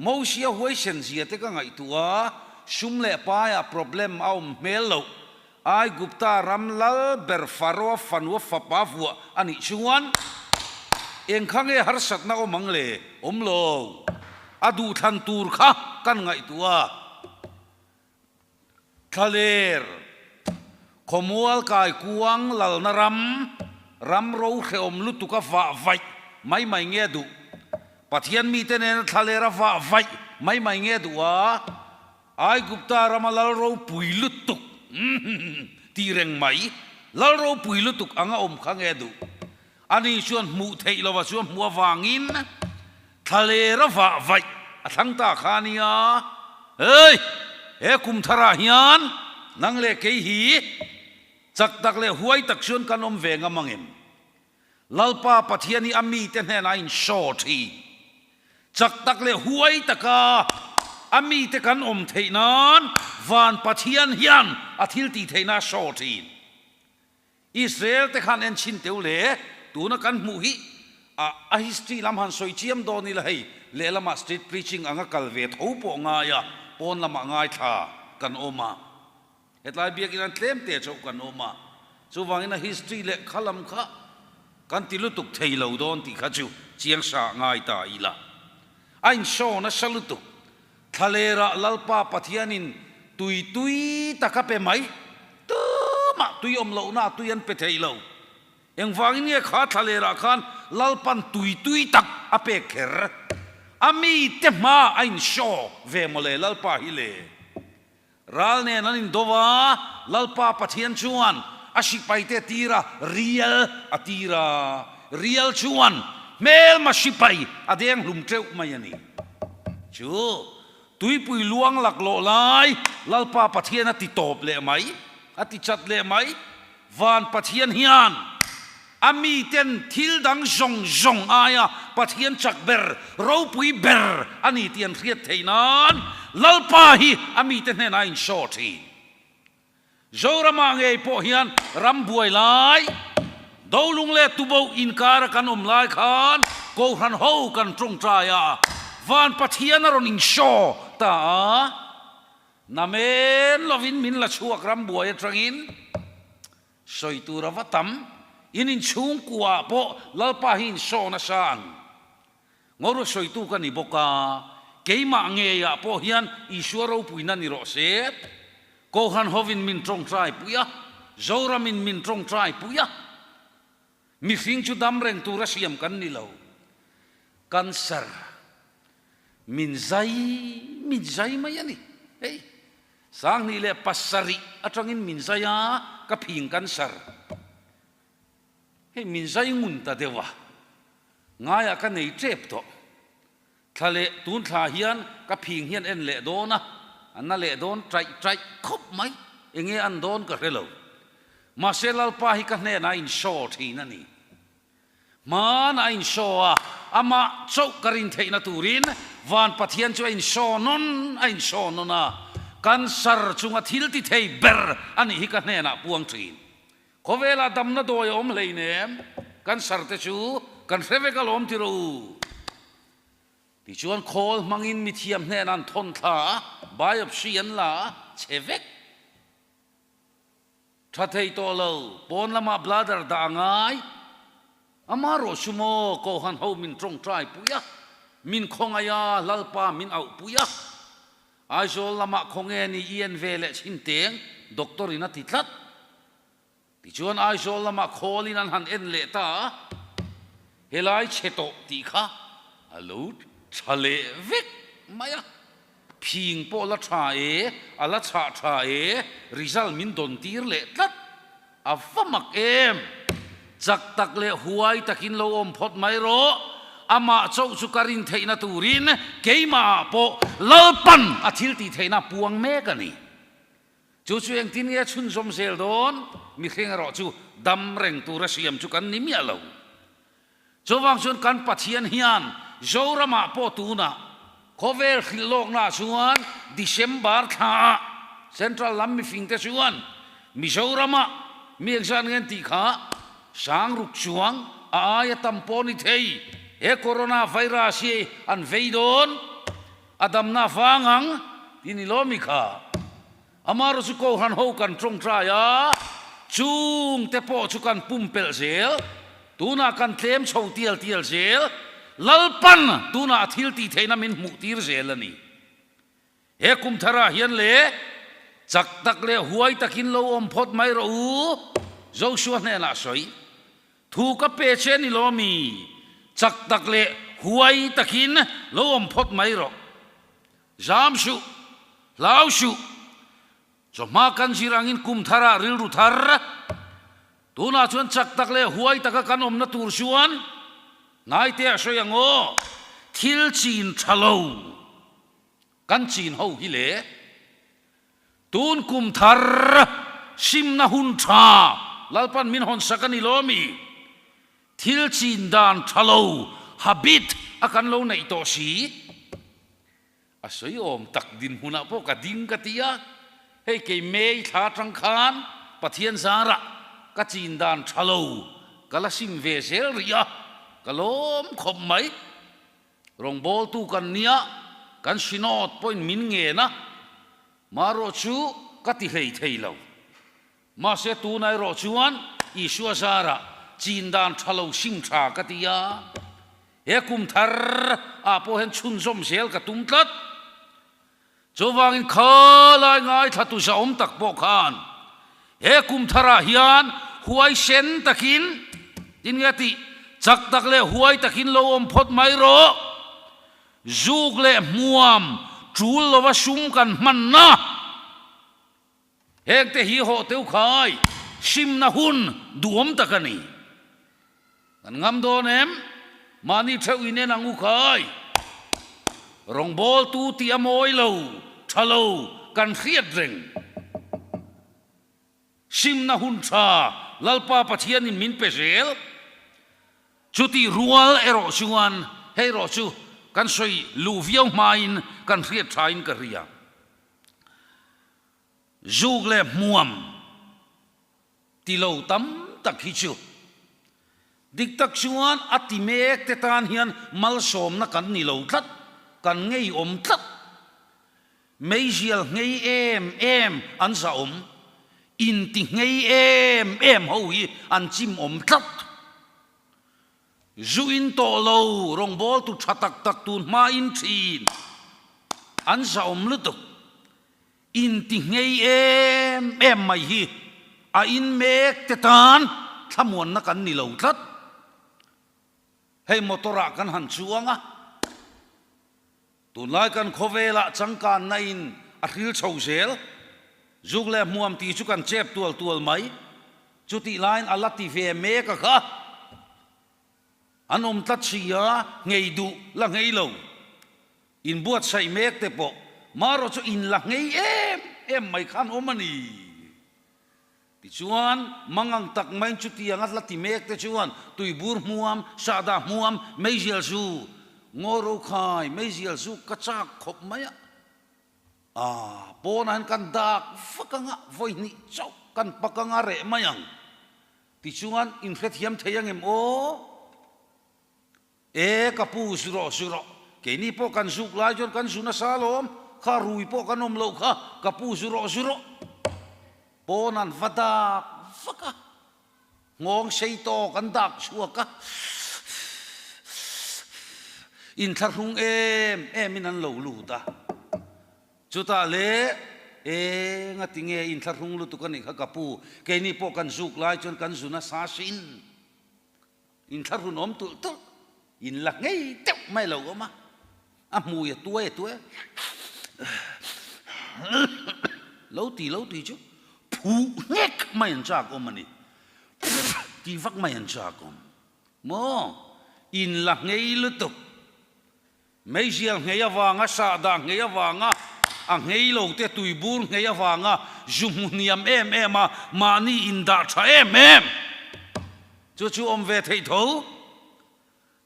โมเสียหวยเซนเสียเตก็ไงตัวชุมเล่ป้ายproblem เอาเมลโลไอ้กุปตารำลลเบอร์ฟารอฟันวฟปาฟัวอันนี้ชวนเองข้างเอฮาร์สัตนาอมังเลโลอดูทันตูร์ค่ะกันไงตัวทะเลขมวลกายกวงลลนรำเราเขมลุตุกฟ้าไฟไม่เงี้ยดูปะเทียนมีแต่เนทะเลระฟ้าไฟไม่เงี้ยดูไอ้กุปตารำลลเราปุยลุตุกตีเร่งไหมลลเราปุยลุตุกอ่างข้างเงี้ยดูอันนี้ชวนมุเทลว่าชวนมัววางินทะเลระฟ้าไฟทั้งตาขานียเฮ้ยกุมทราฮิยันนังเลกฮีจักตักเลหวยตักชวนกันเวงมังเอ็มลลปาปะเทียนีอามีเตนเฮนัยน์ชอทีจักตักเลหวยตักอามีเตกันเทนันวานปะเทียนฮิยันอาทิลตีเทนาชอทีอิสราเอลเตขันเอ็นชินเตวเลตัวนักกันมุฮิฮิสตรีลำหันสวยเจียมโดนี่เลยเลลมาสตรีทพรีชิงอังกัลเวทหูปงายะปนละมาง่ายท่ากันมาเหตุไรเบียกินันเต็มเตะจบกันมาสุวรรณฮิสตรีเล็กขลังข้ากันติลุตุกเทยเหลาโดนติขจูเจียงสาง่ายตาอีละไอ้โซนัสลุตุทะเลระลลปาปะเทียนินตุยตะกับไปไหมตื้อมาตุยเหลาหน้าตุยันไปเทยเหลายังฟังนี่ข้าทะเลระขันลลปันตุยตักอเปกเขรอามีเตมาไอ้โซเวมเลลลปาฮิเลรัลเนนันดูว่าลลปาปะเทียนชวนอาชิไปเตตีระเรียลอตีระเรียลชวนเมลมาชิไปอเดียงลุมเจ้าไม่ยันนี่ชูตุยปุยลวงหลักโลลายลลปาปะเทียนติตบเล่ไหมอติจัดเล่ไหมวานปะเทียนฮิยันอามีเต็นทิลดังจงอายะปะเทียนจักเบอร์เราปุยเบอร์อันนี้เตียนเรียดเทนันลลปาฮีอามีเต็นเฮนัยน์ชอทีโจรามังเอพอฮิยันรำบวยไลดาวลุงเล่ตุบอินการกันไลขันโกหันโฮกันตรงใจวานปะเทียนรนิงชอตานาเมนลวินมินละชัวกรำบวยตรังอินสอยตูระวัตัมอินินชุงกัวโปลลปาหินโซนาสังงอรุสอยตูกันนิบกาเกยมาเงียโปฮิยันอิสวารูปุยนันนิโรเซตโกฮันโฮวินมินตรงใจปุยะโจรามินตรงใจปุยะมีฟิงจุดำเร่งตูรัสยามกันนี่เรากันเซอร์มินใจมายันนี่เฮ้ยสังนี่เลปัสสริอัตรังินมินใจกับพิงกันเซอร์เฮ้ยมินใจงุนตาเดวะง่ายกันในเจ็บโตทะเลตุนทาฮิยันกับพิงฮิยันเอ็นเลโดนะอันนั้นเลโดนใจคบไหมเองอันโดนก็เรลมาเซลลปาฮิกันเนน่าอินโชทีนั่นนี่มาน่าอินโชอามาโจกรินเทนตูรินวันปะเทียนช่วยอินโชนนอินโชนนะกันสร์จุงอาทิลติเทเบอร์อันนี้ฮิกันเนน่าปวงทีนขเวลาดำนาโดยอมเลยเนี่ยกันสร์เตชูกันเซเวกลอมติรูที่ชวนโคลมังอินมิเทียมเนนันทนท่าบายบเชียนละเชเวกถ้าเทยโตเลวปนละมาบลาดร์ด่างไงอามาโรชุโมโกหันเฮามินตรงใจปุยะมินคงอายาลลปามินเอาปุยะไอโซละมาคงเอนี่เอียนเวเลชินเตงด็อกเตอรินัติทัดที่ชวนไอโซละมาโคลินันหันเอ็นเลตาเฮลัยเชโตติค่ะฮัลโหลทะเลเวกมายะพิงโปละชาอละชาริซัลมินดอนตีร์เลตัดอัฟมักเอมจักตักเลหวยตะกินโลอมพดไม่รออามาโจสุการินเทนตูรินเกยมาโปลลปันอาทิลตีเทนาปวงเมกันนี่จูเองที่นี่ชุนสมเซลโดนมีเข่งรอจูดำเร่งตูรัสยามจูกันนิมิอาลาวจูวังชนกันปัจเจียนฮิยันโจรามาโปตูนาโคเวลขิโลกนาชวนดิเซมบาร์ท่าเซ็นทรัลลัมมิฟิงเตชวนมิโจรามามีเอกสารเงินตีขาสังรุกชวงอายตัมปอนิเทยโคโรนาไวรัสอันเวดอน adam na fangang tini lomi kha amaro chu ko han ho kan trong tra ya chung te po chu kan pumpel zel tuna kan tlem chho tial tial zel lalpan tuna thil ti theina min mu tir zel ani he kum thara hian le chak tak le huai takin lo om phot mai ro u Joshua ne na soi thu ka pe che ni lomi chak tak le huai takin lo om phot mai ro jam shu lao shu cho ma kan jirangin kum thara ril ru thar tuna chuan chak tak le huai taka kan om na tur suan nai te so yang o thil chin thalo kan chin ho hi le tun kum thar sim na hun tha lalpan min hon sakani lomi thil chin dan thalo habit akan lo nei to si asoi om tak din huna po ka ding ka tia hei ke mei tha tang khan pathian zara ka chin dan thalo kala sim ve sel ria kalom khom mai rong bol tu kan nia kan sinot point min nge na maro chu ka ti hei thei lo ma se tu nai ro chuan i shua zara chin dan thalo sim tha ka tia he kum thar a po hen chun som sel ka tum tlat chowangin khalai ngai thatu sa om tak po khan he kum thara hian huai sen takin tin ngati chak tak le huai takin lo om phot mai ro zuk le muam chul lo wa sum kan man na hek te hi ho teu khai sim na hun duom takani kan ngam don em mani theu ine nangu khai rong bol tu ti amoi lo thalo kan khiat reng sim na hun tha lalpa pathian in min pesel chuti rual ero chuan hei ro chu kan soi lu viau main kan khiat thain ka ria zugle muam ti lo tam tak hi chu dik tak chuan atimek te tan hian mal som na kan ni lo tlat kan ngei om tlat meizial ngei em an sa om in ti ngei em ho hi an chim om tlat zuin to lo rong bol tu thatak tak tu ma in thin an sa om lutuk in ti ngei em mai hi a in mek te tan thamuan na kan ni lo tlat hei motora kan han chuanga tu lai kan khovela changkan na in a hril chho zel zugle muam ti chu kan chep tual mai chuti line alati ve me ka kha anom tlat sia ngei du la ngei lo in buat sai mek te po maro chu in la ngei em mai khan omani ti chuan mangang tak main chuti angat lati mek te chuan tui bur muam sada muam meizial su ngoro khai meizial su kachak khop maya ponan kan dak fakanga voi ni chau kan pakanga re mayang ti chuan in khet hiam theyang em o kapu suro ke ni po kan zuk lai jon kan suna salom kha rui po kan om lo kha kapu suro ponan vadak faka ngong sei to kan dak chuaka in tharung em in an lo lu ta chuta le ngatinge in tharung lu tu kan ni kha kapu ke ni po kan zuk lai jon kan suna sa sin in tharun om tu in la ngei tep mai lo ma mùi tuê lâu tí chứ phú nhét mày ăn chả con mà nè tí vắt mày ăn chả con mò in là ngây lứt tục mấy giang ngây vàng á sa đà ngây vàng á ngây lâu te tui bún ngây vàng á dùng niệm em mà ni in đã cha em chú ông về thầy thấu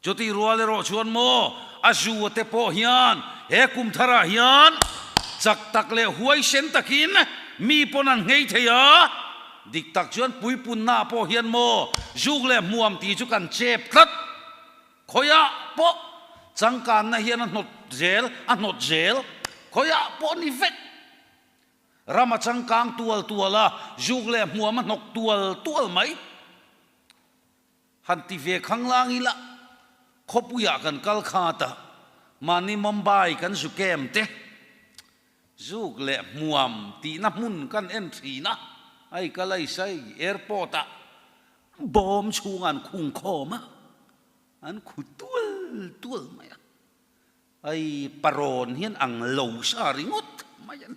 chú tí rùa lê rọ chuan mò azu te po hian he kum thara hian chak tak le huai sen takin mi ponan ngei theya dik tak chuan pui pun na po hian mo zuk le muam ti chu kan chep khat khoya po changkan na hian not zel a not zel khoya po ni vet rama changkang tuala jugle muama nok tual mai hanti ve khanglang ila khopuya kan kal khata mani mumbai kan su kem te jugle muam ti na mun kan entry na ai kalai sai airport a bom chungan khung khoma an tual mai ai paron hian ang lo sa ringot mayan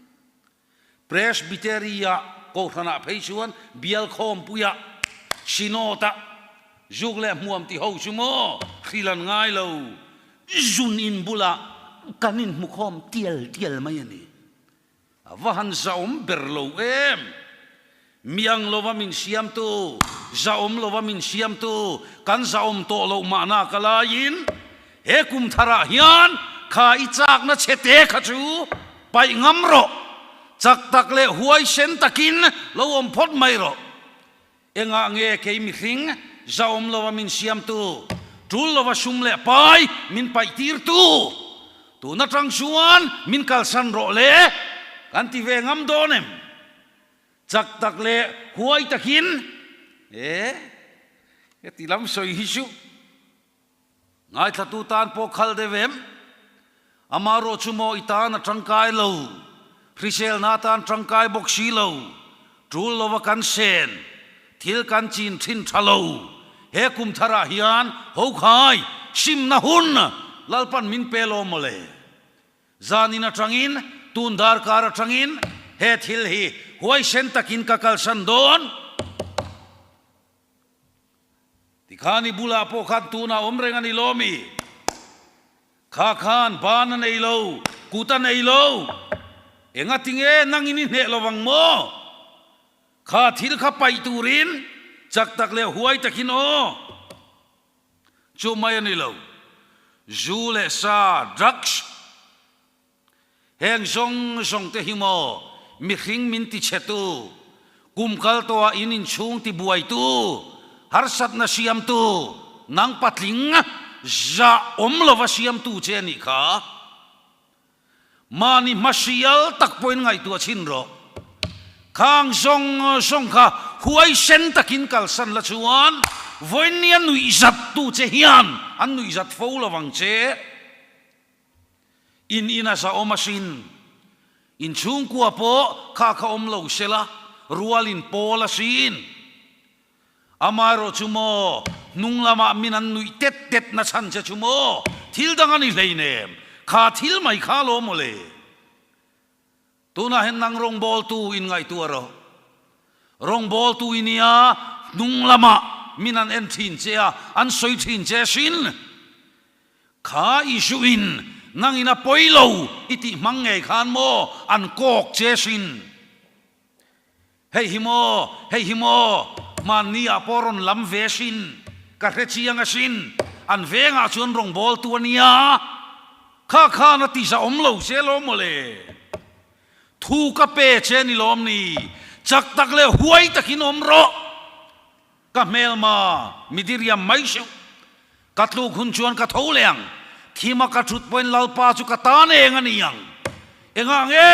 presbyteria ko thana phei chuan bial khom puya sinota jugle muam ti ho chumo khilan ngai lo jun in bula kanin mukhom tiel mai ani avahan zaum berlo em miang lova min siam tu zaum lova min siam tu kan zaum to lo mana kalain he kum thara hian kha ichak na chete khachu pai ngamro chak tak le huai sen takin lo om phot mai ro enga nge ke mi hring zaum lova min siam tu tul lova sum le pai min pai tir tu na tang chuan min kal san ro le kan ti ve ngam donem chak tak le huai takin e ti lam soi hisu ngai thatu tan po khal devem amaro chumo itan tangkai lo Prisel na tan tangkai boksi lo tul lova kan sen thil kan chin thin thalo he kum thara hian ho khai sim na hun lalpan min pelo mole zanina tangin tun dar kar tangin he thil hi huai sen takin kakal san don tikhani bula po khan tuna omreng ani lomi kha khan ban nei lo kuta nei lo enga tinge nangini ne lowang mo kha thil kha pai turin chak tak le huai takin o chu mai ani lo zule sa drugs heng zong te himo mi khing min ti chetu kumkal to inin chung ti buai tu har sat na siam tu nang patling za omlova siam tu che ni kha mani masial tak poin ngai tu chin ro khang zong kha huai sen takin kal san la chuan voinian nui zat tu che hian an nui zat fo lawang che in ina sa omasin in chung kwa po kha om lo sela rualin pola sin amaro chumo nunglama minan nui tet na chan che chumo thil dangani leinem kha thil mai kha lo mole tuna hen nang rong bol tu in ngai tu aro rong bol tu inia nunglama minan en thin che an soi thin che sin kha isuin nang ina poilo iti mangai khan mo an kok che sin hei himo man ni aporon lam ve sin ka re chiang a sin an venga chun rong bol tu ania kha na ti sa omlo se lo mole thu ka pe che ni lom ni chak tak le huai takin omro ka mel ma midiriam mai shu katlu khun chuan ka tholeng thima ka thut point lalpa chu ka ta ne nganiang enga nge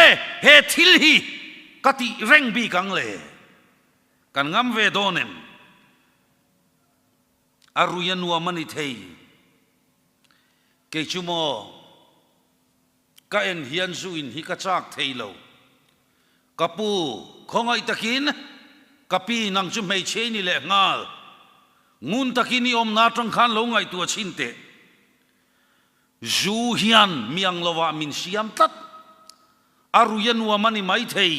he thil hi kati reng bi kang le kan ngam ve donem aruyan wa mani thei ke chumo ka en hian zu in hi ka chak thei lo kapu khongai takin kapi nang chu mei che ni le ngal ngun takini om na tang khan lo ngai tu chinte zu hian miang lowa min siam tat aruyan wa mani mai thei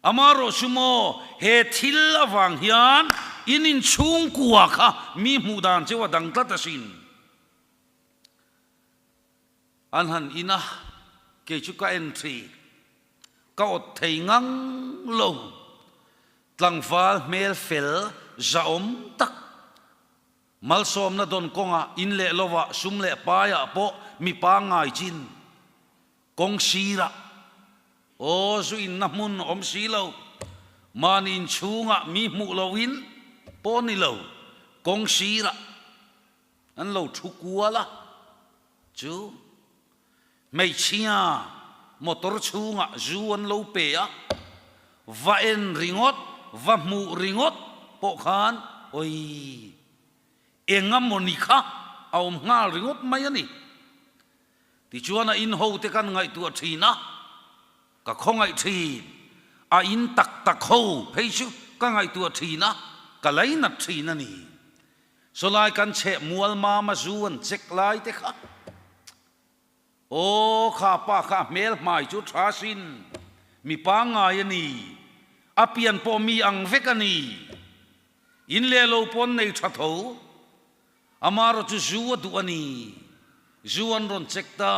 amaro sumo he thil awang hian inin chung kuwa kha mi mudan chewa dang tat asin anhan ina ke chu ka entry ka ot thei ngang lo tlangwal mel fel zaom tak malsom na don konga in le lowa sum le pa ya po mi pa ngai chin kong sira o su in na mun om silo manin chunga mi mu lowin poni lo kong sira an lo thukuala chu mấy chia motor chunga zuan lo pe a va en ringot va mu ringot po khan oi engam monika aum ngal ringot mai ani ti chuana in ho te kan ngai tu thina ka khongai thi a in tak tak ho pheichu ka ngai tu thina ka lai na thina ni so lai kan che mual ma zuan chek lai te kha o kha pa kha mel mai chu thasin mi pa ngai ani apian po mi ang vekani in le lo pon nei thatho amaro chu zu du ani zuan ron chekta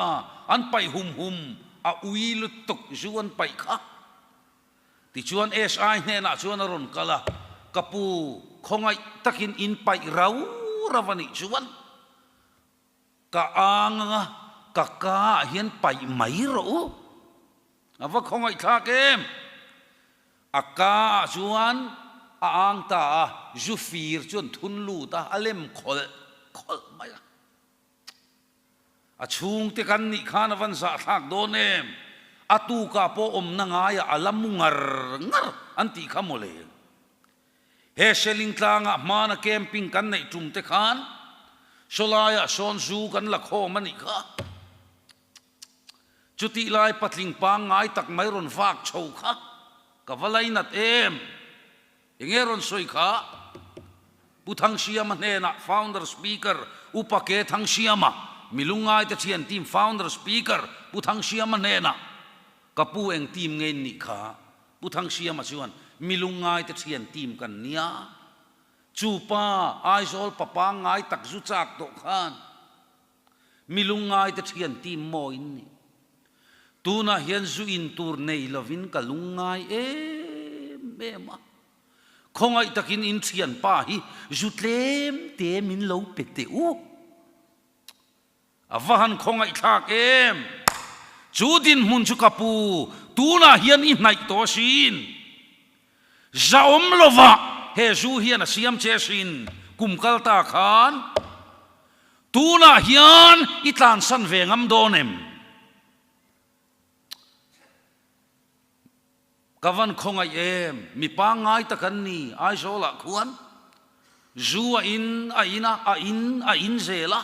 an pai hum a ui lutuk zuan pai kha ti chuan si ne na chuan ron kala kapu khongai takin in pai rau rawani chuan ka anga ka ka hian pai mai ro ava khongai tha kem aka chuan a ang ta zu fir chuan thun lu ta alem khol mai a chung te kan ni khan avan sa thak don em atu ka po om na nga ya alam ngar anti khamole he seling tlanga mana camping kan nei tum te khan solaya son zu kan la kho mani kha chuti lai patling pa ngai tak mai ron fak chho kha ka valai nat em engeron soi kha puthang siama ne na founder speaker upake thang siama milungai te thian team founder speaker puthang siama ne na kapu eng team ngen ni kha puthang siama chuan milungai te thian team kan nia chupa aisol papa ngai tak zu chak to khan milungai te thian team mo in ni tuna hian zu in tur nei lovin kalungai mema khongai takin in thian pa hi zutlem te min lo pekte u avahan khongai thak em chudin mun chu kapu tuna hian in nai to sin zaom lova he zu hian a siam che sin kumkal ta khan tuna hian itlan san vengam donem kavan khongai em mi pa ngai takan ni ai zola khuan zuwa in a in zela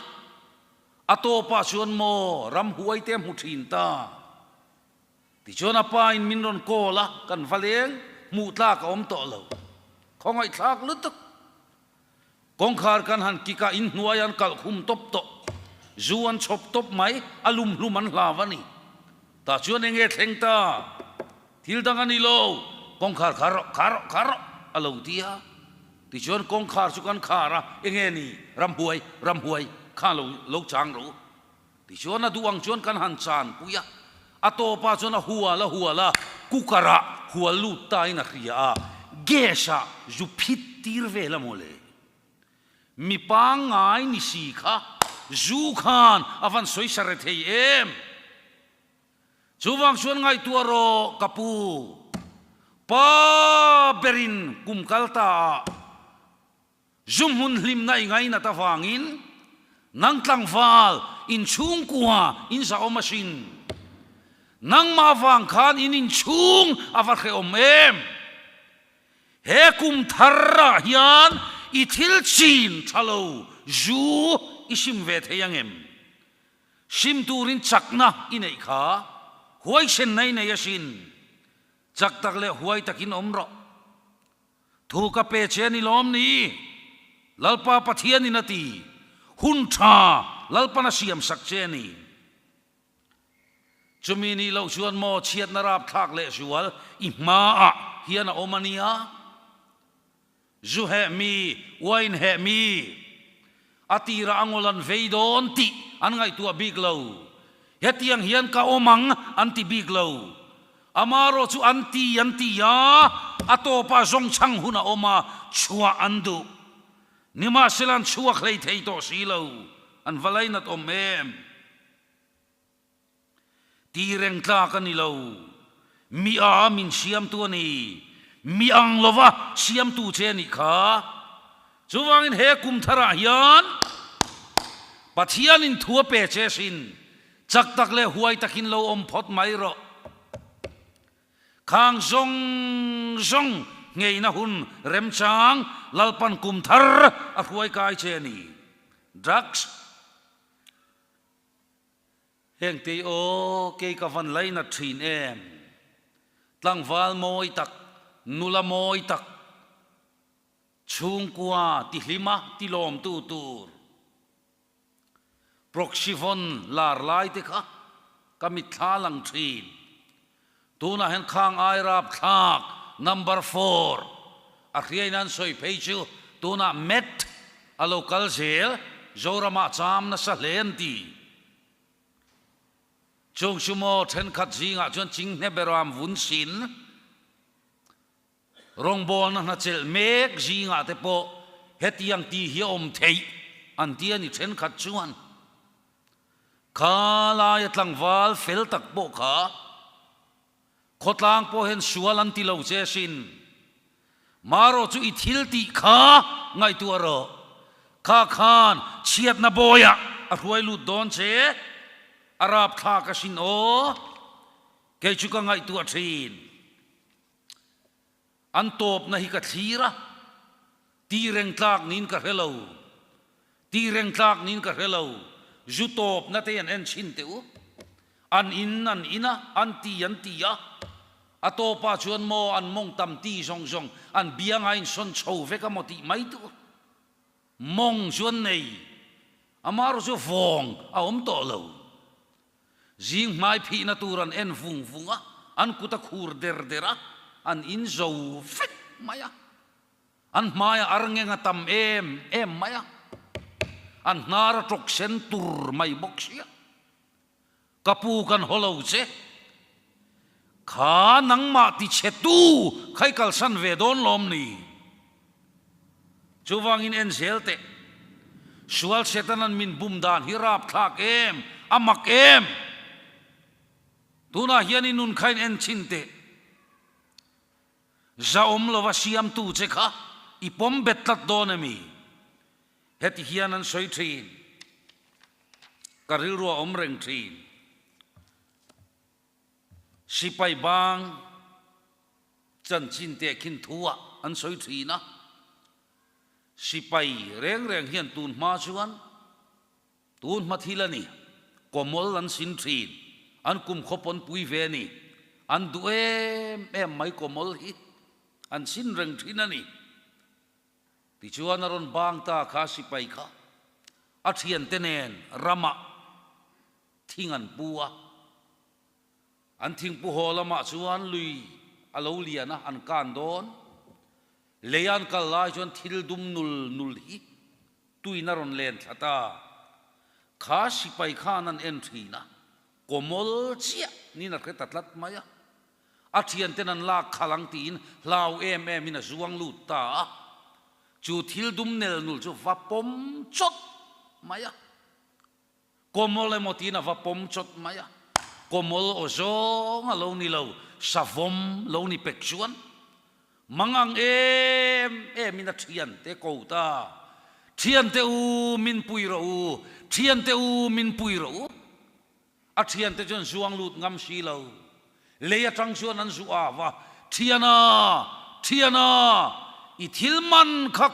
atopa chuan mo ram huai te mu thin ta ti chona pa in min ron kola kan valeng mu tla ka om to lo khongai thak lutuk kong khar kan han kika in nuayan kal khum top to zuan chop top mai alum luman hlavani ta chuan enge thleng ta thil dang ani lo kong khar kharo alo tia ti chuan kong khar chu kan khara enge ni ram huai kha lo chang ro ti chuan a duang chuan kan han chan puya atopa chuan a huala kukara hualu ta ina khia gesha zu phit tir vela mole mi pa ngai ni si kha zu khan avan soi sare thei em chuwang chuan ngai tuaro kapu pa berin kumkalta zum hun hlim nai ngai na ta wangin nang tlang wal in chung kwa in sa omasin nang ma wang khan in chung avar khe om em he kum tharra hian i thil chin thalo zu isim ve theyang em sim turin chakna inei kha huai sen nei nei asin chak tak le huai takin omro thu ka pe cheni lom ni lalpa pathian ni nati hun tha lalpa na siam sak cheni chumini lo chuan mo chiat na rap thak le sual i ma a hian a omania zu he mi wain he mi atira angolan veidon ti an ngai tu big lo hetiang hian ka omang anti big lo amaro chu anti ya atopa zong chang huna oma chua andu nima selan chua khlei thei to silo an valainat omem tireng tla kan ilo mi a min siam tu ni mi ang lova siam tu che ni kha chuwangin he kum thara hian pathian in thua pe che sin chắc tắc lệ huay takin lâu om phot mai ro khang zong zong ngei na hun rem chang lalpan kum thar a huay kai che ni drugs heng te o ke ka van lai na thin em tlang wal moi tak nula moi tak chung kwa ti hlima ti lom tu tur proxy von lar lai te kha kamit thla lang thin tuna hen khang ai rap thak number 4 a khianan soi peichu tuna met a local jail zorama cham na sa len ti chung sumo then khat jinga chon ching ne beram vun sin rong bon na chel mek jinga te po hetiang ti hi om thei an ti ani then khat chuan kala yatlang wal fel tak po kha khotlang po hen sualan ti lo che sin maro chu I thil ti kha ngai tu aro kha khan chiat na boya a ruai lu don che arab tha ka sin o ke chu ka ngai tu a thin an top na hi ka thira ti reng tlak nin ka hello ti reng tlak nin ka hello zu top na te an en chin te u an ina an ti ya atopa chuan mo an mong tam ti zong zong an bianga in son chho ve ka moti mai tu mong chuan nei amaro chu vong a om to lo jing mai phi na turan en vung vunga an kuta khur dera an in zo fet maya an maya arngenga tam em maya an nara tok sen tur mai boksia kapu kan holo che kha nang ma ti chetu khai kal san ve don lom ni chuwangin en zelte sual setanan min bum dan hirap thak em amak em tuna hianin nun khain en chinte za om lo wasiam tu che kha ipom betlat donami heti hianan soi thin karil ro om reng thin sipai bang chan chin te khin thua an soi thina sipai reng hian tun ma chuan tun ma thilani komol an sin thin an kum khopon pui ve ni an du em mai komol hi an sin reng thinani ti chuan aron bang ta kha sipai kha a thian tenen rama thingan puwa an thing pu holama chuan lui alo liana an kan don leyan kal lai chuan thil dum nul hi tuina ron len thata kha sipai khan an entry na komol chia ni na khe tatlat maya a thian tenan lak khalang tin lau em ina zuang lu ta chu thil dum nel nul chu va pom chot maya komol emotina va pom chot maya komol ozong alo ni lo savom lo ni pek chuan mangang em ina thian te ko ta thian te u min pui ro u thian te u min pui ro u a thian te chon zuang lut ngam si lo leya tang chuan an zu awa thiana I thilman khak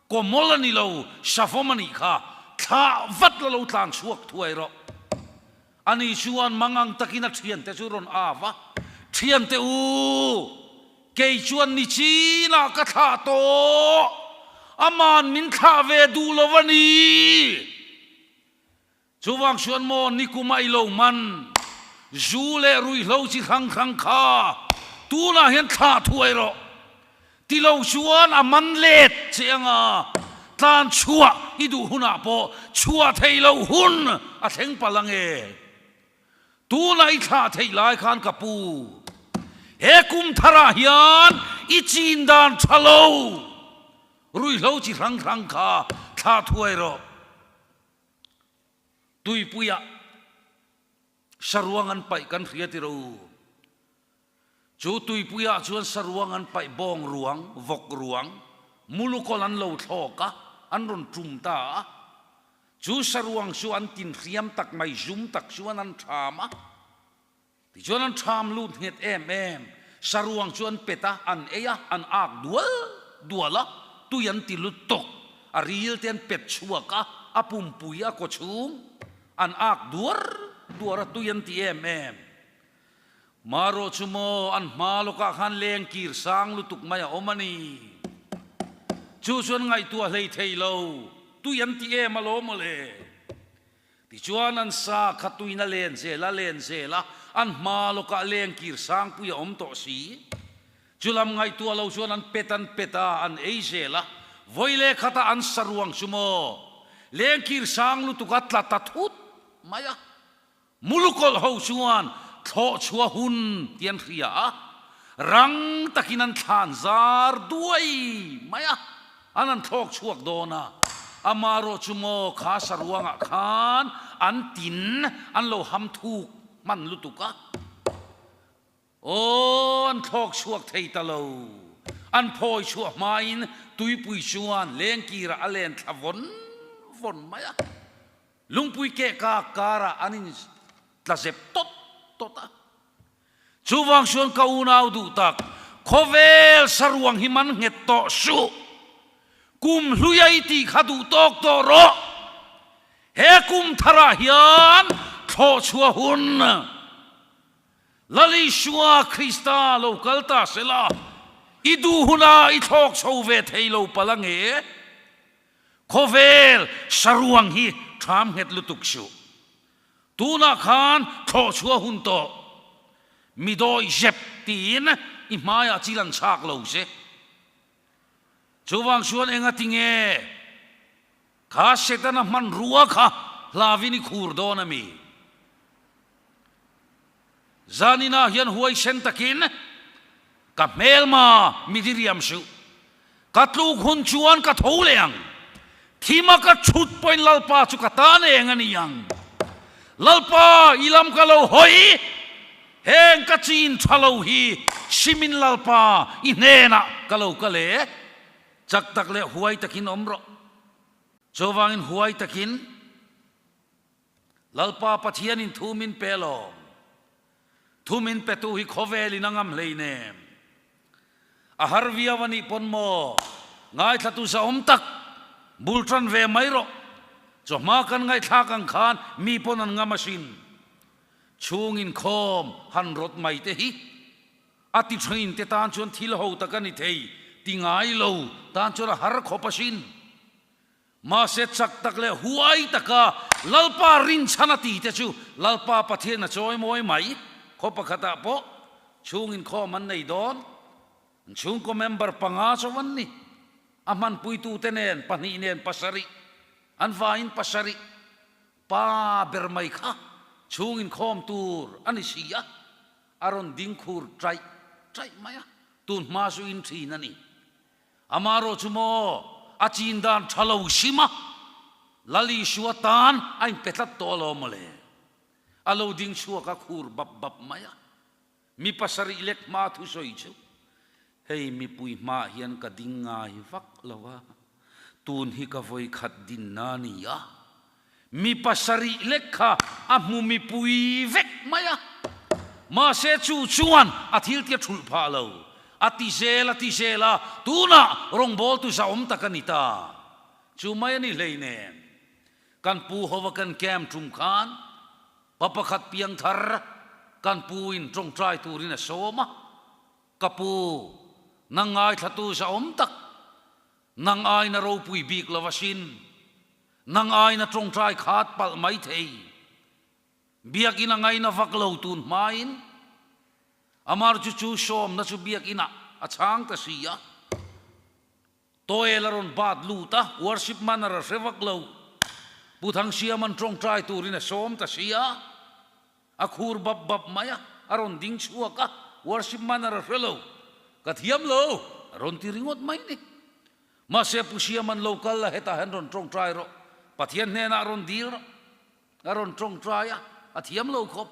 komol ani lo savom ani kha tha vat lo tlang suak thuai ro ani chuan mangang takina thian te chu ron awa thian te u ke chuan ni chi na ka tha to aman min tha ve du lovani chuwang chuan mo nikumai lo man zule rui lo chi khang kha tu na hian tha thuai ro ti lo chuan aman let chianga tan chua I du huna po chua thei lo hun a theng palange tu lai tha thei lai khan kapu he kum thara hian I chin dan thalo rui lo chi rang kha tha thuai ro tui puya sarwangan pai kan hriati ro chu tui puya chuan sarwangan pai bong ruang vok ruang mulukol an lo thoka an ron tum ta chú saruang chu an tin riam tak mai zum tak chuan an thama ti chuan an tham lut het em saruang chu an peta an eya an ak duala tu yan ti lut tok a ril ten pet chuaka apum puya ko chung an ak duara tu yan ti em maro chumo an maloka khan leng kir sang lutuk maya omani chu chuan ngai tua hlei theilo tu yan ti alo mole ti chuan an sa khatuina len zela an maloka leng kir sang puya om to si chulam ngai tua lo chuan an peta an eizela voile khata an saruang chumo leng kir sang lutuka tlata thut maya mulukol ho chuan tho chua hun tian ria rang takinan than zar duai maya anan thok chuak dona amaro chumo kha saruanga khan an tin an lo ham thuk man lutuka o an thok chuak thei talo an phoi chuak main tuipui chuan lengkira alen thavon von maya lungpui ke ka kara anin tlasep tota chuwang chuan kaunau du tak khovel saruang himan nget to su kum hluyai ti khadu tok to ro he kum thara hian tho chua hun lali shua krista local ta sela idu huna I thok chove theilo palange khovel saruang hi tham het lutuk su tuna khan tho chua hun to midoi jep tin I maya chilan chak lo se chuwang chuan enga tinge kha setana man ruwa kha lavini khur dona mi zanina hian huai sen takin ka melma midiriam su katlu khun chuan ka tholeang thima ka chut point lalpa chu ka ta ne ngani yang lalpa ilam ka lo hoi heng ka chin thalo hi simin lalpa inena ka lo ka le chak tak le huai takin omro chowangin huai takin lalpa pathianin thumin pelo thumin petu hi khoveli nangam leine a harviawani ponmo ngai thatu sa omtak bultran ve mairo cho ma kan ngai thakang khan mi ponan ngamasin chungin khom han rot mai te hi ati train te tan chon thil ho takani thei tingai lo tan chora har khopasin ma se chak tak le huai taka lalpa rin chanati te chu lalpa pathian na choi moi mai khopa khata po chungin khom man nei don chung ko member panga chawan ni aman puitu tenen pani nen pasari anvain pasari pa bermai kha chungin khom tur anisia aron dingkhur trai maya tun ma su in thi nani amaro chumo achin dan thalo shima lali shuatan ain petlat tolo mole alo ding chua ka khur bab maya mi pasari lek ma thu soi chu hei mi pui ma hian ka dinga hi vak lawa tun hi ka voi khat din nani ya mi pasari lekha amu mi pui vek maya ma se chu chuan athil tia thul pha lo ati zela tuna rong bol tu sa om takanita chu mai ni leine kan pu hova kan kem tum khan papakhat piang thar kan pu in trong trai turin a soma kapu nangai thatu sa om tak nang ai na ro pui bik lawasin nang ai na trong trai khat pal mai thei biak ina ngai na vaklo tun main amar chu som na chu biak ina achang ta sia toelaron bat luta worship manara revaklo puthang sia man trong trai turina som ta sia akhur bab maya aron ding chuaka worship manara relo kathiam lo aron tiringot mai ni ma se pusia man local la heta handron trong trai ro pathian ne na aron dir aron trong trai a athiam lo khop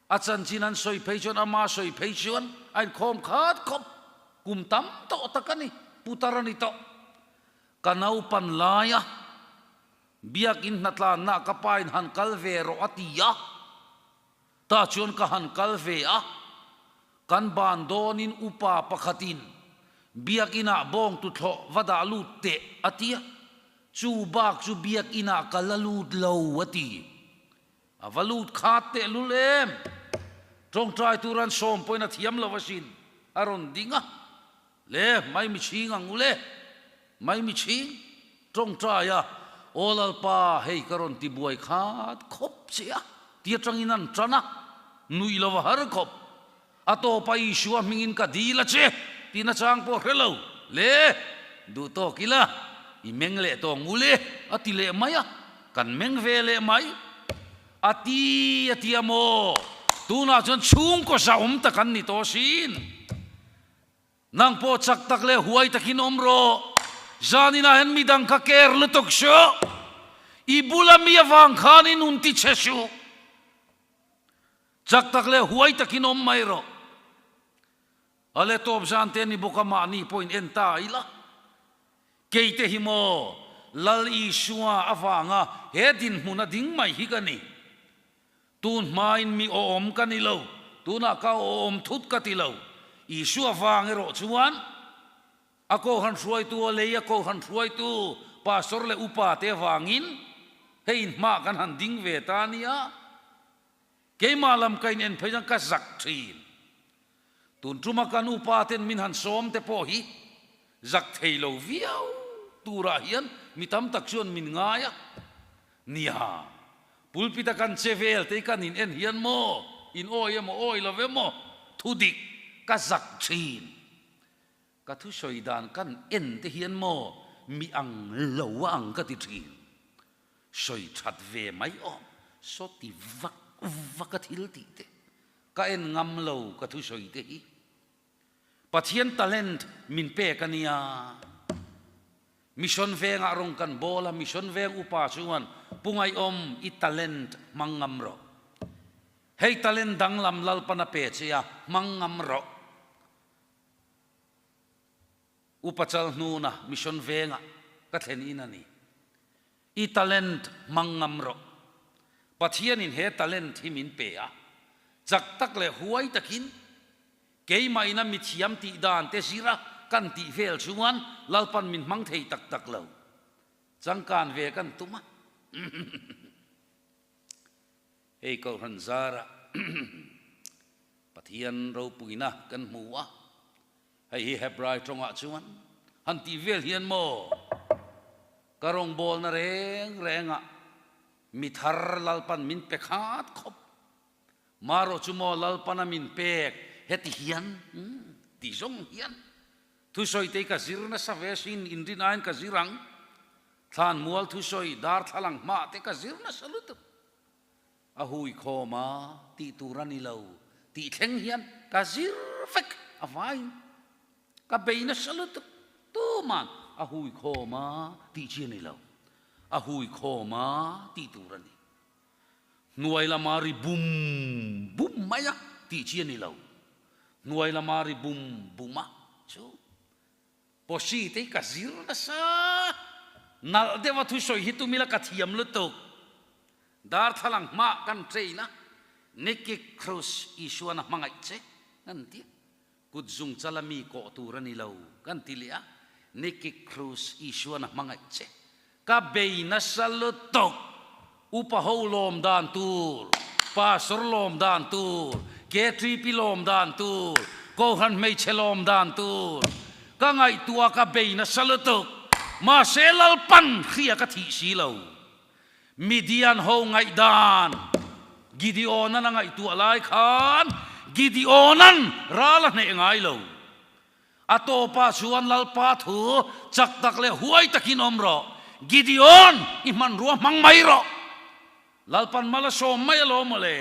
achan chinan soi pheichon ama soi pheichon ain khom khat khop kum tam to takani putarani to kanau pan laya biak in natla na kapain han kalve ro atia ta chuan ka han kalve a kan ban donin upa pakhatin biak ina bong tu tho wada lu te atia chu bak chu biak ina kalalut lo ati avalut khate lulem trong trai turan som poina thiam lawasin aron dinga le mai mi chingang ule mai mi ching trong trai ya olal pa hei karon ti buai khat khop sia tia tranginan trana nui lawa har khop ato pa isua mingin ka dila che tina chang po hello le du to kila i mengle to ngule ati le maya kan meng ve le mai ati amo tuna chon chung ko sa ta kan ni to sin nang po chak tak le huai takin omro zanina hen midang ka ker lutok sho ibula mi awang khanin unti cheshu chak tak le huai takin om mai ro ale top jante ni bukama ni point enta ila keite himo lal i shua awanga hedin huna ding mai higani tun main mi om kanilo tuna ka om thut katilo i shua wang ro chuan ako han suai tu le ako han suai tu pastor le upa te wangin hein ma kan han ding ve tania ke malam kain en phejang ka zak thin tun truma kan upa ten min han som te po hi zak theilo viau tura hian mitam tak chuan min ngaya nia pulpita kan chevel te kan in en hian mo in oi love mo thudik ka zak thin ka thu soidan kan en te hian mo mi ang lo ang ka ti thin soi that ve mai om so ti vak thil ti te ka en ngam lo ka thu soi te hi pathian talent min pe kania mission veng arong kan bola mission veng upa chuan pungai om I talent mangam ro hei talent danglam lalpana pe chia mangam ro upachal nuna mission venga ka thlen inani I talent mangam ro pathian in he talent himin pe a chak tak le huai takin ke mai na mi thiam ti dan te sira kan ti vel chuan lalpan min mang thei tak tak lo changkan ve kan tuma ei ko han zara pathian ro puina kan muwa hei hi hebrai tonga chuan han ti vel hian mo karong bol na renga mi thar lalpan min pe khat khop maro chumo lalpana min pek heti hian ti zong hian thu soi te ka zirna sa vesin indinain ka zirang than mual thu soi dar thalang ma te ka zirna salut a hui khoma ti turani lo ti thleng hian ka zir fek avain ka beina salut tu man a hui khoma ti chiani lo a hui khoma ti turani nuai la mari bum bum maya ti chiani lo nuai la mari bum buma chu posi te ka zirna sa nal dewa thu soi hitu mila ka thiam lutuk dar thalang ma kan treina neki cross isuana mangai che kan ti kudzung chalami ko turani lo kan tilia neki cross isuana mangai che ka beina salutok upa holom dan tur pasor lom dan tur ke tripi lom dan tur ko han mei chelom dan tur ka ngai tua ka beina salutok ma selal pan khia ka thi si lo midian ho ngai dan Gideonan na ngai tua lai khan Gideonan rala ne ngai lo ato pa chuan lal pa thu chak tak le huai takin omro Gideon iman ruwa mang mai ro lalpan mala som mai lo mole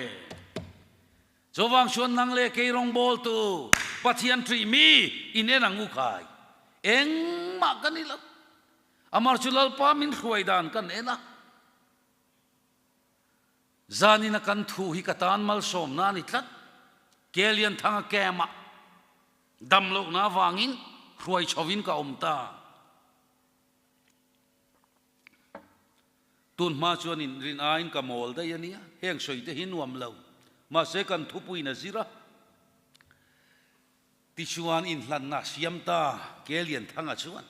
chowang chuan nang le keirong bol tu pathian tri mi inenang ukai eng ma kanila amar chulal pa min khuaidan kan ena zani na kan thu hi katan mal som na ni tlat kelian thanga kema damlo na wangin khuai chovin ka omta ตุนมาชวนอินรินอาอินกามอลได้ยันเนี่ยแห่งสวยแต่หินวมเลวมาเสกันทุปุยนะสิระติชวนอินหลันนะเสียมตาเกลียนทั้งอาชวน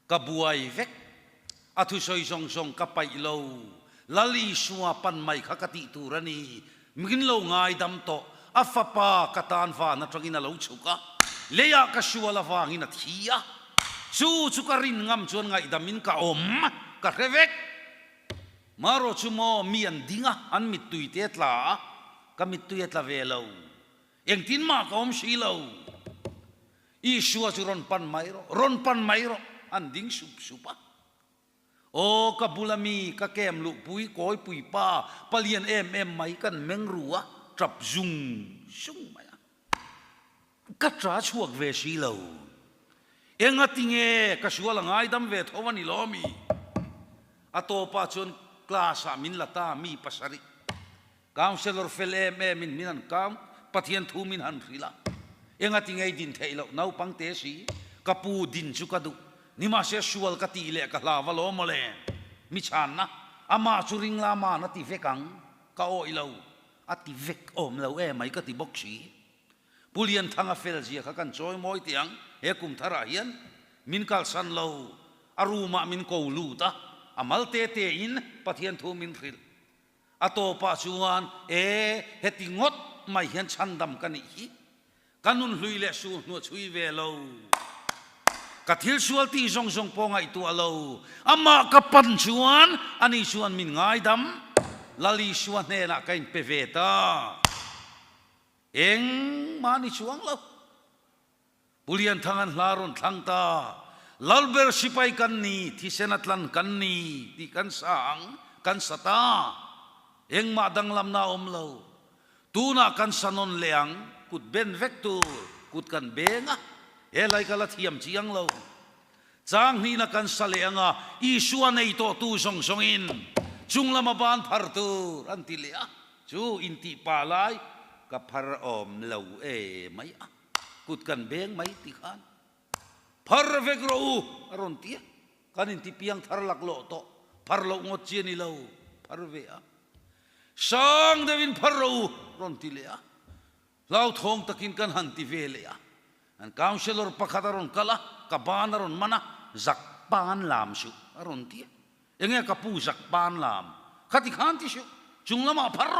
กับบัวเวกอาทุสอยซงกับไปโลลลีชัวปันไม่ขกติตูรนีมินโลง่ายดำโตอัฟปากตานฟ้านัทกินโลชุกะเลียกชัวลฟ้าหินัทฮียชูชุกรินงำชวนง่ายดำมินกะอมกะเรเวกมาโรชุโมมีอันดิงะอันมิตุยเตตลากะมิตุยตลาเวลเองทินมากอมชีลอีชัวชุรอนปันไม่โรอันดิงสุปะโอ้กับบุลมีกับแกมลุปุยก้อยปุยป้าปเลียนไม่กันเมงรัวจับจุงไหมกัตราช่วงเวชีเราเองติงกับชัวละง่ายดำเวทวันนี้ล้อมีอัตโตปาชนกลาสามินละตามีปัสริกาวเซลร์เฟลมินนันกามปะเทียนทูมินหันฟรีละเองติงดินเทลนาวปังเตสีกับปูดินชุกดุนี่มาเสียชัวลกติเล็กลาวะโลมเลมิชานนะอามาชุริงลามานาติเวกังก้าโอเลวอติเวกอมเลวไม่กติบกชีปุเลียนทางเฟลจีข้ากันจอยมอยเตียงเฮกุมทารายันมินกัลสันเลวอารูมามินโกลูตาอามัลเตเตอินปะเทียนทูมินฟริลอโตปัจจุบันเฮติงดไม่เห็นชันดำกันอีกกันุนลุยเลสูนัวชุยเวลกัทิลชวลที่ทรงปองไอตัวเราอามากับปันชวนอันนี้ชวนมินง่ายดำลลีชวนเนี่ยนักการเปเวตาเองมานี่ชวงเราบุเรียนทางอันลารุนทางตาลลเบอร์สิไปกันนี่ที่เซนัตลันกันนี่ที่กันสังกันสตาเองมาดังลำนาอมเราตูนักกันสนนเลียงกุดเบนเวกตูกุดกันเบงะเอไลกะละเทียมจียงเราจางนี่นักกันสเลงะอีชัวในโตตูสงอินจุงละมาบานพาร์ตูรันติเลียจูอินติปาลายกับพาร์อมเราไม่กุดกันเบงไม่ติขันพาร์เวกรูอารมณ์เตี้ยกันอินติเปียงทาร์ลักโลโตพาร์โลงดเจนี่เราพาร์เวียสังเดวินพาร์รูรันติเลียเราทงตะกินกันหันติเวเลียอัน counselor ปะขัดอารมณ์กะละกับบ้านอารมณ์มันนะจักปานลามชุอารมณ์เตี้ยเองกับผู้จักปานลามขัดที่ขันที่ชุจุงละมาพาร์โร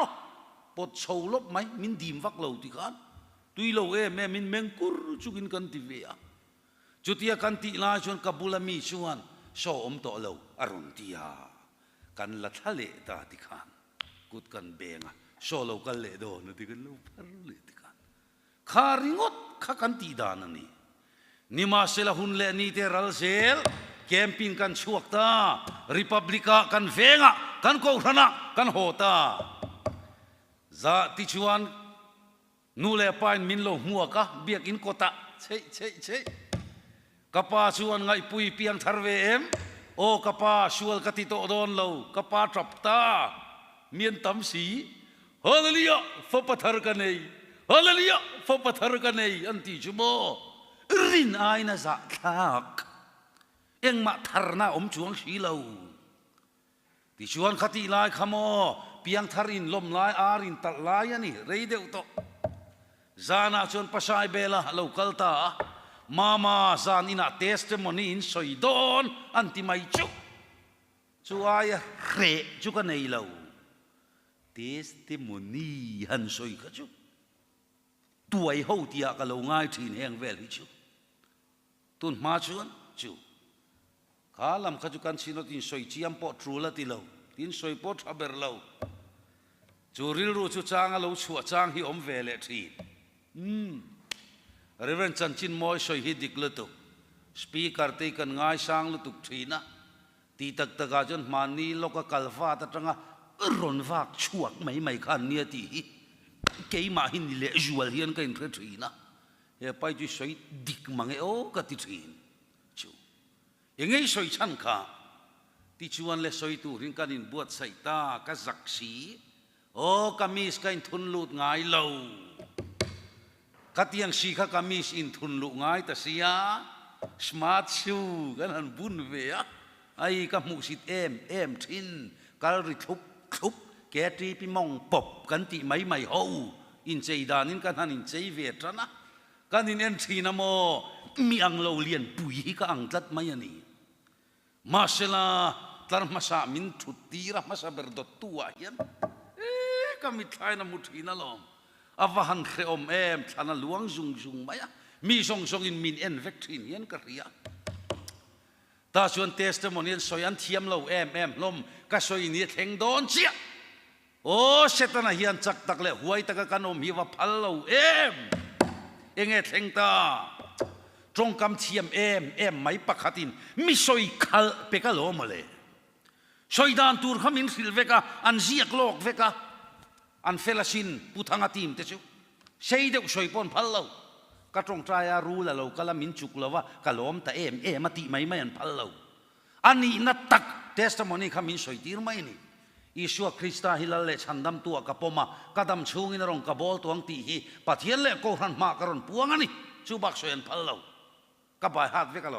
ปดโชว์ลบไหมมินดีมฟักเราที่ขันตุยเราแม่มินเมงกุรจุกินกันติเวียจุดที่กันติลาชวนกับบุลมีชวนโชว์อมโตเราอารมณ์เตี้ยกันละทะเลตาที่ขันกุดกันเบงอ่ะโชว์เรากันเล่โดนที่กันเราพาร์เลที่ขันขาริงดข้ากันตีดานันนี่นิมาเซลหุ่นเล่นี่เทรัลเซลแคมปิ้งกันชวกตาริพับลิกากันเฟงะกันโกรณะกันโหตาจะติชวนนูเลปายมินโลหัวกะเบียกินโคตะเช่กับป้าชวนไงปุยเปียงทาร์เวมโอกับป้าชวนกติโตโดนเรากับป้าจับตาเมียนตั้มสีฮาเลลูยาฟบปัทร์กันเองฮาเลลูยาฟบปัทร์กันเองอันที่จุโมรินไอนะสักทักเอ็งมาทาร์นาอมช่วงสีเราที่ชวนคติลายขโมเปียงทารินลมลายอารินตัดลายนี่เรยเดวโตจานาชวนปัสไยเบลาเราคัลตามาจานินาเทสเตมอนีอินสอยดอนอันที่ไม่จุชัวายเรจุกันในเราเทสเตมอนีหันสอยกันจุตัวไอ้หูที่อาก็เราง่ายทีนแห่งเวลิจุตุนมาชวนจุข้าลำขจุกันสินตินสอยจียมปอทรูละติเราตินสอยปอทรับเบอร์เราจูริลรู้จุจางเราชัวจางฮิอมเวลทีเรเวนจันจินมอยสอยฮิดิกลุตุสปีกร์ตีกันง่ายสร้างลุตุทีนะตีตักตะกาจนมานีโลกกัลฟาตะจังอ่ะรอนฟากชวกไม่ขันเนี่ยทีเกี่ยมาหินเละจวลเฮียนกันเคยทีนะเฮ้ไปจุสอยดิกมังเอโอกติทีนจูยังไงสอยชันข้าที่ชวนเลสอยตูริงกันอินบวชใส่ตากัจักสีโอ้กามิสกันทุนลุดง่ายเรากัดยังสีข้ากามิสอินทุนลุดง่ายแต่เสียสมาร์ทชูกันหันบุญเวีย ไอ้ก็มุสิตเอ็มทินกาลริทุบแกตีปีมองปบกันติไม่เฮาอินใจดานินกันหันอินใจเวทนะกันอินเอ็นทีนะโมมีอังโลเลียนปุยก็อังตัดไม่ยันนี่มาเชลาตารมาสามินทุตีระมาสาเบรดตัวยันก็มีท้ายนะมุทีนะลมอาวหันเขอมเอ็มท่านหลวงจุงไหมมีส่งอินมินเอ็นเวกทินยันกระเรียตาชวนเทสต์โมเนียนสอยอันเทียมเราเอ็มลมก็สอยนี่เทงโดนเชียโอ้เสตนะเฮียนจักตักเล่หวยตะกันอมฮิวพัลเราเอ็งเทงตาตรงกำเทียมไม่ปักขัดินมิสอยคัลเปกะโลมาเลยสอยดานตูร์ขมินสิลเวกะอันเสียกโลกเวกะอันเฟลชินพุทธังอาติมเตชูเสียเด็กสอยปนพัลเราก็ตรงใจรู้แล้วเราก็ละมินจุกแล้วว่ากะโลมแต่มาติไม่อันพัลเราอันนี้นัดตักเทสต์โมนีขมินสอยตีร์ไม่นี่อิสวาคริสต์ฮิลเลชันดัมตัวกับปมากระดมชูงินรงกับบอลตัวงตีฮีปัทเยลเล่โกรันมากรอนพวงอันนี้ชูบักสอยอันพัลเรากับไปหัดเวกะโล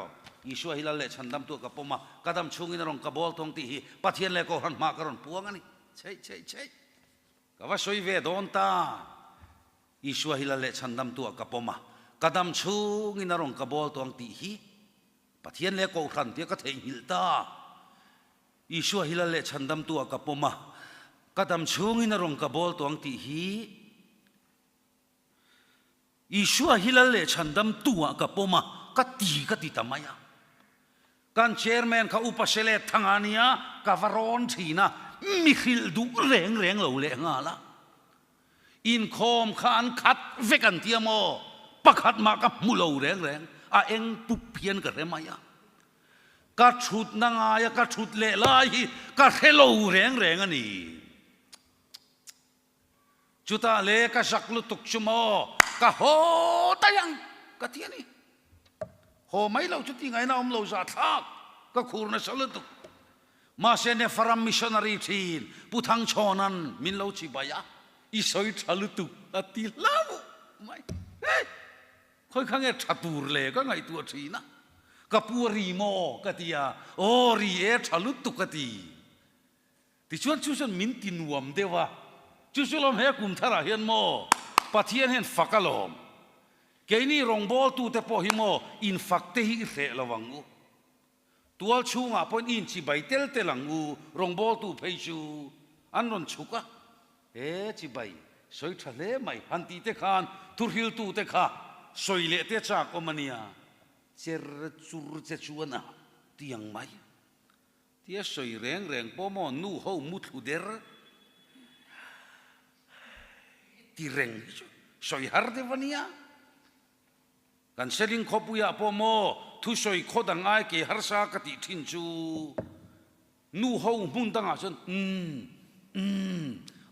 อิสวาฮิลเลชันดัมตัวกับปมากระดมชูงินรงกับบอลตัวงตีฮีปัทเยลเล่โกรันมากรอนพวงอันนี้ใช่กับว่าสอยเวดอนตาอิสวาฮิลเลชันดัมตัวกับปมากระดมชูงินรงกับบอลตัวงตีฮีปัทเยลเล่โกรันเตียก็เทหิลตาอิชัวฮิลเลชันดัมตัวกับปมากระดมชูงินรงกับบอลตัวงตีฮีอิชัวฮิลเลชันดัมตัวกับปมากตีทำไมการเชร์แมนเขาอุปเสเลทางอันนี้กับวารอนทีนะมิขิลดูแรงเหล่าแรงอะไรอินคอมขานขัดเวกันเทียมอปักขัดมากับมุลแรงเอ็งปุบเพียนกันได้ไหมกัดชุดนางายกัดชุดเละลายกัดเฮโลแรงอันนี้จุดเละกัดสักลุตุกชโมกัดโหตายังกัดเทียนี่โหไม่เราจุดยังไงนะเราจะทักก็คูร์นสลุตุกมาเซเนฟารัมมิชชันนารีทีนพุทธังชอนันมินเราชิบายะอิสอยสลุตุกอติลาบุไม่ค่อยข้างเงี้ยชัตูร์เลยก็ไงตัวทีนะกับปัวรีโมกติยาโอรีเอทลุตุกติที่ชวนมินตินวมเดวะชวนลมเฮกุมทาราเฮียนโมปัทเทียนเห็นฟักกะลมเกนี่รองบอลตูเตปอฮิโมอินฟักเตฮิเรละวังอูตัวชูงาปนอินชิบายเตลเตลังอูรองบอลตูเพยชูอันนนชุกะชิบายสวยทะเลไม่ฮันตีเตคานทุริลตูเตคาสวยเละเตจากอมันเนียเจรจูร์เจชวนนะที่ยังไม่ที่สวยแรงพอมอนูเขามุดหุเดรที่แรงสวยฮาร์เดวันนี้กันเซลิงขบุยาพอมอทุสวยขดังไอเกฮาร์ซากติทินจูนูเขามุนดังอาจน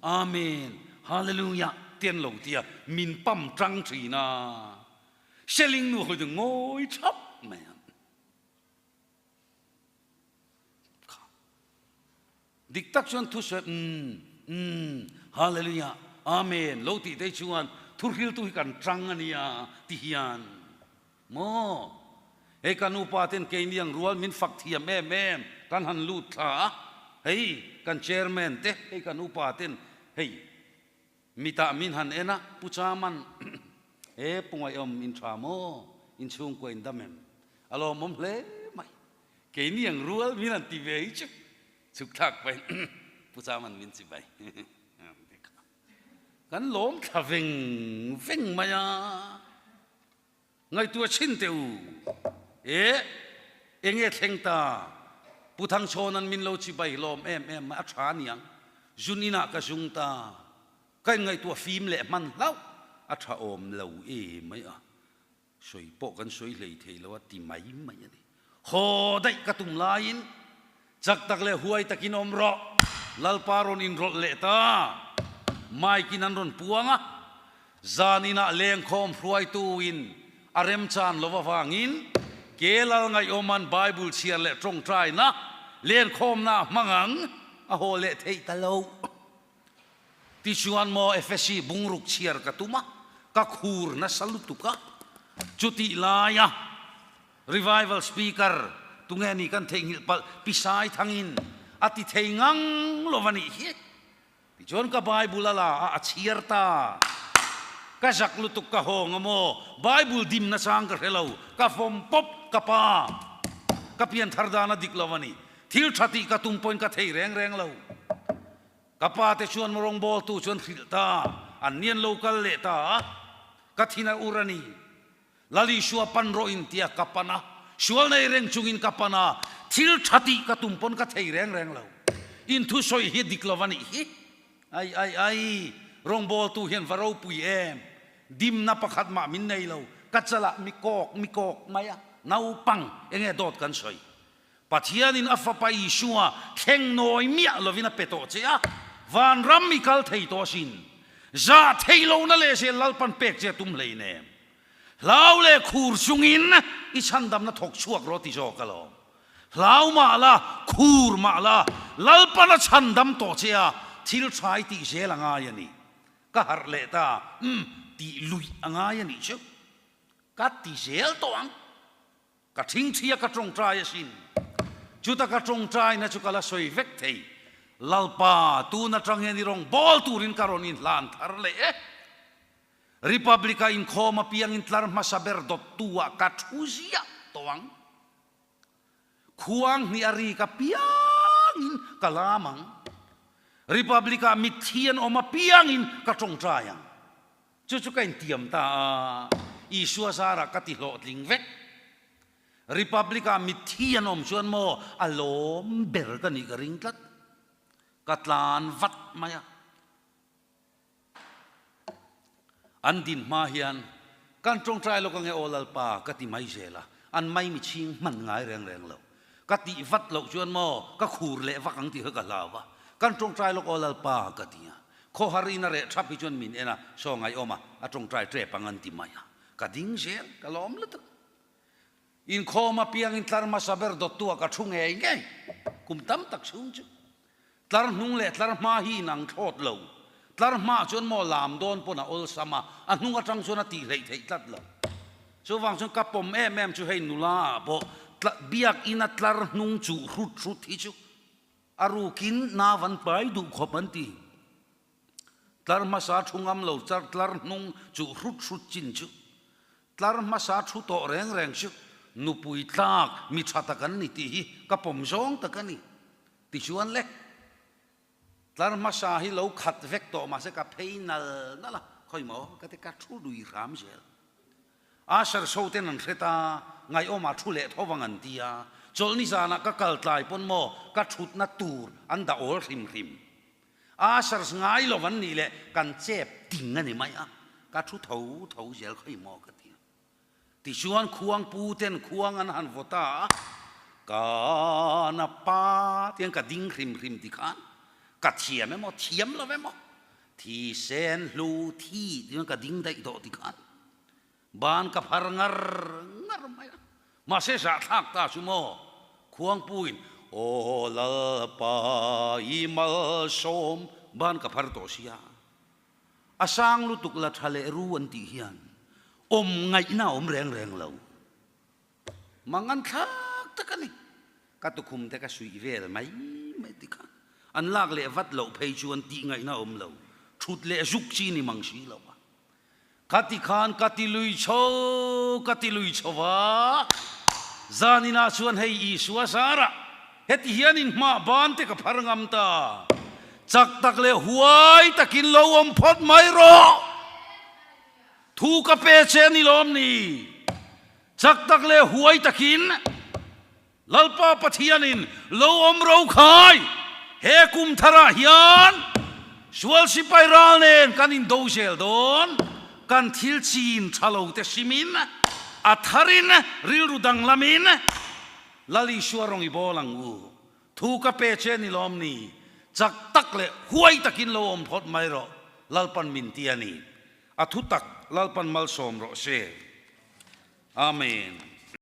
อาเมนฮาเลลูยาเตียนหลงเตียมินปั๊มจังทีนาเซลิงนูเขาจะงอยชับแม่ดิกตักชวนทุสฮาเลลูยาอาเมนโลติได้ชวนทุริลตุกันจังอันนี้ที่ฮิยันโมเอกันอุปาเทนเกณฑ์ยังรัวมินฟักเทียมแม่กันหันลูดขาเฮ้ยกันเชร์แมนเตเอกันอุปาเทนเฮ้ยมิตามินหันเอนะปุจามันปุ่งไออมอินทรามอินชุงกวนดัมเมมอารมณ์มเลไม่เกนี่ยังรัวมินันติเวย์ชุกทักไปปุจามันมินสิไปกันล้มทวิงมาyaไงตัวชินเตวเอ็งเทงตาปุถังโชนันมินโลชิไปล้มมาอัชานียังจุนีนักจุงตาก็ไงตัวฟิล์มเละมันเล่าอัชาอมเหลาไม่สวยปกันสวยเลยเทแล้วว่าตีไม่เนี่ยโหได้กระตุ้มลายน์จักตักเล่หวยตะกินอมรอลัลปารอนอินรถเละตาไม่กินนันรอนปวงจานินะเลงคอมพรวยตูวินอารมจานลวฟังอินเกลัลไงโอมันไบเบิลเชียร์เละตรงใจนะเลงคอมนะมังังอโหเละเทตะโลที่ชวนโมเอฟซีบุงรุกเชียร์กตุมากักฮูร์นัสลุตุกะจุติลายะ revival speaker ตุงเงนี่กันเทงปปิสายทางอินอติเทงังโลวันนี้ที่จนกับไบเบิลละอาเชียร์ตากะจักลุตุกกะหงโมไบเบิลดิมนะสังกะเฮลกะฟอมปบกะปากะเปียนทาร์ดานาดิกลวันนี้ทิลชาติกะตุมปอยกะเทแรงเลวกะปาเตชวนมรองบอลตูชวนฟิลตาอันเนียนโลกัลเลตากะทินาอุรานีลาลิชัวปันโรอินเตียกะปานะชัวในเร่งจุงอินกะปานะทิลชาติกะตุมปอนกะเทแรงเลวอินทุสอยเฮดิกลวันนี้ไอรองบอลตูเห็นฟาโรปุยเอมดิมนับขัดมามินในเรากัจจละมิกอกมายะนาอุปังเองดอดกันสอยปัจจัยนินอัฟไปชัวเข่งน้อยเมียลวินาเปโตเจียวันรัมมิคัลเทยตัวสินจะเทยโลนั่นเลยเสียลปันเป็กเจตุมเลยเนี่ยลาวเล่คูร์ซุงินอิชันดำนัทกชัวกรติโจกลอลาวมาละคูร์มาละลปันชันดำโตเจียทิลชายติเจลังไงนี่ก็ฮาร์เลต้าตีลุยงไงนี่เชียวกัดติเจลตัวงกัดทิ้งเทียกัดตรงใจสินจุดกัดตรงใจนะจุกละสวยเวกเทยลาปาตูนัทรังเฮนิรองบอลตูรินคารอนินลานทาร์เลริพับลิกาอินโคมาเปียงอินทลาร์มาซาเบร์ดตัวกัดอุซิยาตัวงควงนี่อารีกับเปียงอินกะลามังRepublika mithian oma piangin katong trayang. Cucukain tiam ta isua sara katilot lingvek. Republika mithian om suan mo alom berkani keringkat. Katlan vat maya. Andin mahian kantong tray lo kange olal pa kati mai zela. An mai miching man ngai reng lo. Kati vat lo suan mo kakur le vakang ti hekalawa. Kan trong trai lok olal pa katia ko hari na re thapi chon min ena so ngai oma a trong trai tre pangan ti maya kading sel kalom lut in kho ma piang in tlar ma saber dot tua ka thung e nge kum tam tak chung chu tlar nung le tlar ma hi nang thot lo tlar ma chon mo lam don pona ol sama anung atang chona ti rei thei tat lo so wang chon kapom em chu hei nula bo biak ina tlar nung chu rut hi chu arukin na van pai du khopanti tlar masa thungam lo tlar nung chu rut chin chu tlar masa thu to reng chu nupui tlak mi thata kan ni ti hi kapom zong takani ti chuan le tlar masa hi lo khat vek to ma se ka pheinal nala khoi mo ka te ka thu dui ram jel asar soten an kheta ngai oma thu le thowangan tiaจอลนิสานะก็กลายปนโมก็ชุดนัดตูร์อันดาโอลริมอาสร์สงายลวันนี้แหละกันเจ็บติ่งกันนี่ไหมอ่ะก็ชุดเท้าเจลค่อยมอกันทีที่ชวนควงปูเต้นควงอันหันฟตากานาปาเตียงกัดดิ้งริมที่ขันกัดเทียมไหมเทียมแล้วไหมที่เซนลูที่เตียงกัดดิ้งได้โดที่ขันบ้านกับพารงารไหมมาเสียสะทักตาชุโมควงปุยโอลาปาอิมัลสมบ้านกับพาร์โตเซียอาสังลุตุกละทะเลรูวันที่เฮียนไงน่าแรงเรามังงันทักตะกันนี่กัตุคุมแต่ก็สุยเวลไม่ติกันอันลากเลวัดเราเพยชวนตีไงน่าเราชุดเลจุกชีนี่มังชีเรากัติขานกัติลุยโชวะจานินาชวนให้อีสัวสาระเฮติเฮียนินมาบ้านเตกับพารงัมตาจักตักเลหวยตะกินโลอมพดไม่รอทูกเปเชนิลอมนี่จักตักเลหวยตะกินลลปาปะเทียนินโลอมเราขายเฮกุมทาระเฮียนชวลสิไปราเนนกันอินโดเชลโดนกันทิลจีนชาโลเตชิมินอัทารินริลรุดังลามินลาลิชัวรองอีบอลังอูทูกเปเชนิลอมนีจักตักเลหวยตะกินโลอมพดไม่รอลลปันมินเตียนีอัทุตักลลปันมัลสมรอเชอาเมน